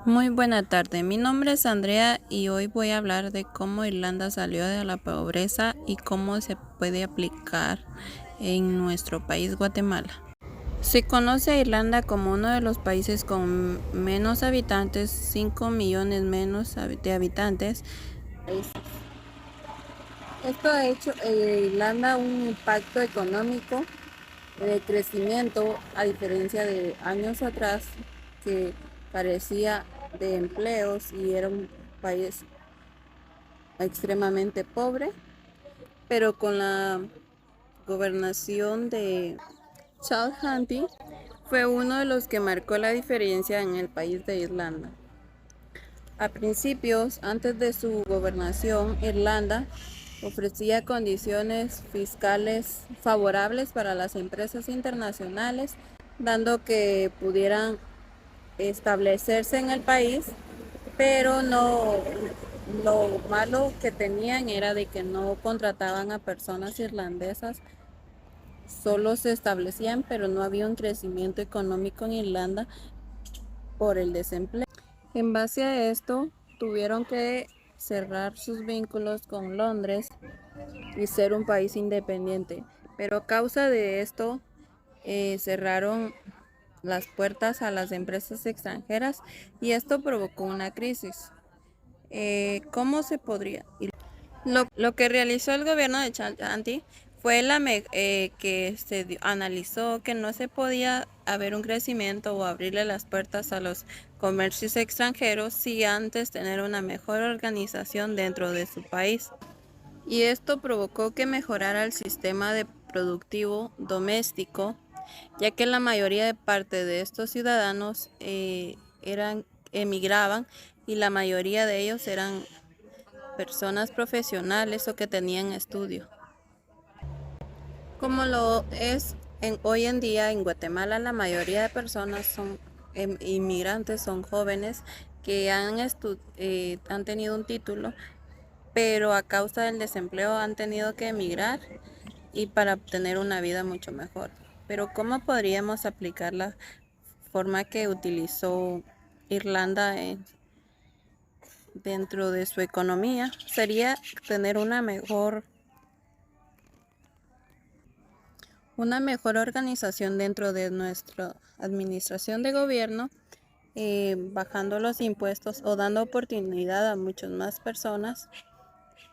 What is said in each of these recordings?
Muy buena tarde, mi nombre es Andrea y hoy voy a hablar de cómo Irlanda salió de la pobreza y cómo se puede aplicar en nuestro país, Guatemala. Se conoce a Irlanda como uno de los países con menos habitantes, 5 millones menos de habitantes. Esto ha hecho Irlanda un impacto económico de crecimiento, a diferencia de años atrás que carecía de empleos y era un país extremadamente pobre, pero con la gobernación de Charles Hunty fue uno de los que marcó la diferencia en el país de Irlanda. A principios, antes de su gobernación, Irlanda ofrecía condiciones fiscales favorables para las empresas internacionales, dando que pudieran establecerse en el país, pero no, lo malo que tenían era de que no contrataban a personas irlandesas, solo se establecían, pero no había un crecimiento económico en Irlanda por el desempleo. En base a esto, tuvieron que cerrar sus vínculos con Londres y ser un país independiente, pero a causa de esto cerraron las puertas a las empresas extranjeras y esto provocó una crisis. ¿Cómo se podría? Lo que realizó el gobierno de Chanti fue que analizó que no se podía haber un crecimiento o abrirle las puertas a los comercios extranjeros si antes tener una mejor organización dentro de su país. Y esto provocó que mejorara el sistema de productivo doméstico, ya que la mayoría de parte de estos ciudadanos emigraban y la mayoría de ellos eran personas profesionales o que tenían estudio. Como lo es hoy en día en Guatemala, la mayoría de personas son inmigrantes, son jóvenes que han tenido un título, pero a causa del desempleo han tenido que emigrar y para obtener una vida mucho mejor. Pero ¿cómo podríamos aplicar la forma que utilizó Irlanda dentro de su economía? Sería tener una mejor organización dentro de nuestra administración de gobierno, bajando los impuestos o dando oportunidad a muchas más personas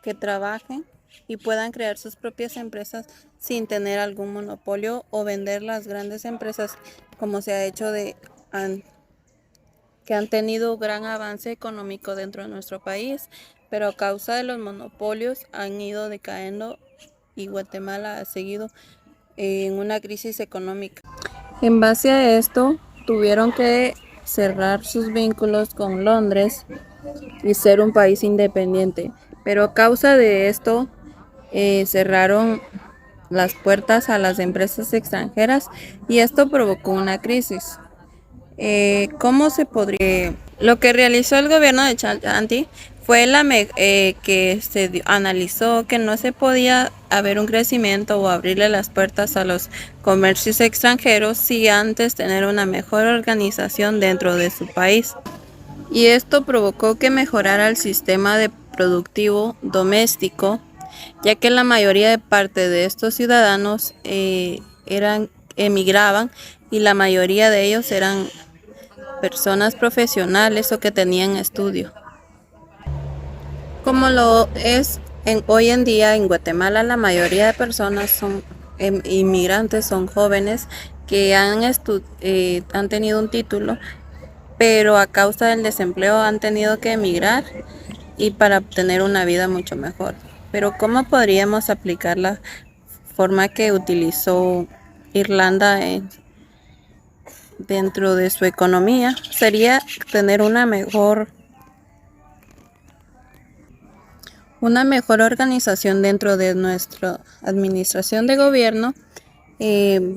que trabajen y puedan crear sus propias empresas sin tener algún monopolio o vender las grandes empresas como se ha hecho que han tenido gran avance económico dentro de nuestro país, pero a causa de los monopolios han ido decayendo y Guatemala ha seguido en una crisis económica. En base a esto, tuvieron que cerrar sus vínculos con Londres y ser un país independiente, pero a causa de esto cerraron las puertas a las empresas extranjeras y esto provocó una crisis. ¿Cómo se podría? Lo que realizó el gobierno de Chanti fue que analizó que no se podía haber un crecimiento o abrirle las puertas a los comercios extranjeros si antes tener una mejor organización dentro de su país. Y esto provocó que mejorara el sistema de productivo doméstico, ya que la mayoría de parte de estos ciudadanos emigraban y la mayoría de ellos eran personas profesionales o que tenían estudio. Como lo es hoy en día en Guatemala, la mayoría de personas son inmigrantes, son jóvenes que han tenido un título, pero a causa del desempleo han tenido que emigrar y para obtener una vida mucho mejor. Pero ¿cómo podríamos aplicar la forma que utilizó Irlanda dentro de su economía? Sería tener una mejor organización dentro de nuestra administración de gobierno,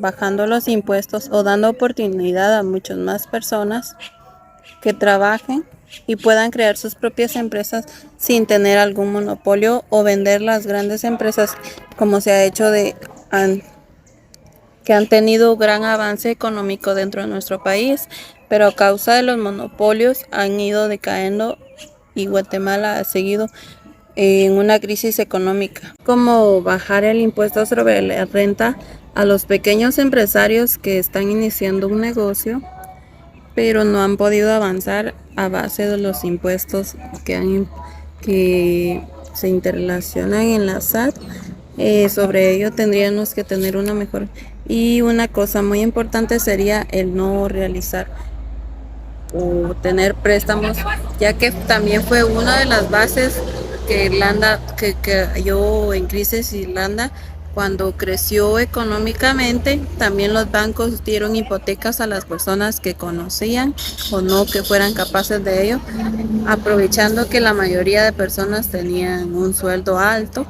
bajando los impuestos o dando oportunidad a muchas más personas que trabajen y puedan crear sus propias empresas sin tener algún monopolio o vender las grandes empresas como se ha hecho que han tenido gran avance económico dentro de nuestro país, pero a causa de los monopolios han ido decayendo y Guatemala ha seguido en una crisis económica, como bajar el impuesto sobre la renta a los pequeños empresarios que están iniciando un negocio, pero no han podido avanzar a base de los impuestos que se interrelacionan en la SAT. Sobre ello tendríamos que tener una mejor. Y una cosa muy importante sería el no realizar o tener préstamos, ya que también fue una de las bases que Irlanda, que cayó en crisis Irlanda, cuando creció económicamente. También los bancos dieron hipotecas a las personas que conocían o no que fueran capaces de ello, aprovechando que la mayoría de personas tenían un sueldo alto,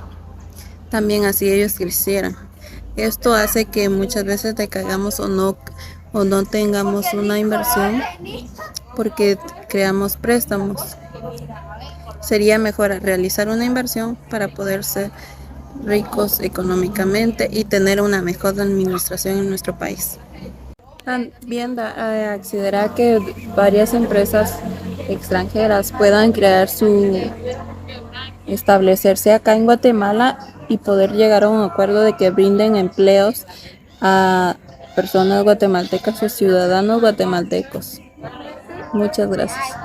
también así ellos crecieran. Esto hace que muchas veces decaigamos o no tengamos una inversión porque creamos préstamos. Sería mejor realizar una inversión para poder ser ricos económicamente y tener una mejor administración en nuestro país. También considera que varias empresas extranjeras puedan establecerse acá en Guatemala y poder llegar a un acuerdo de que brinden empleos a personas guatemaltecas o ciudadanos guatemaltecos. Muchas gracias.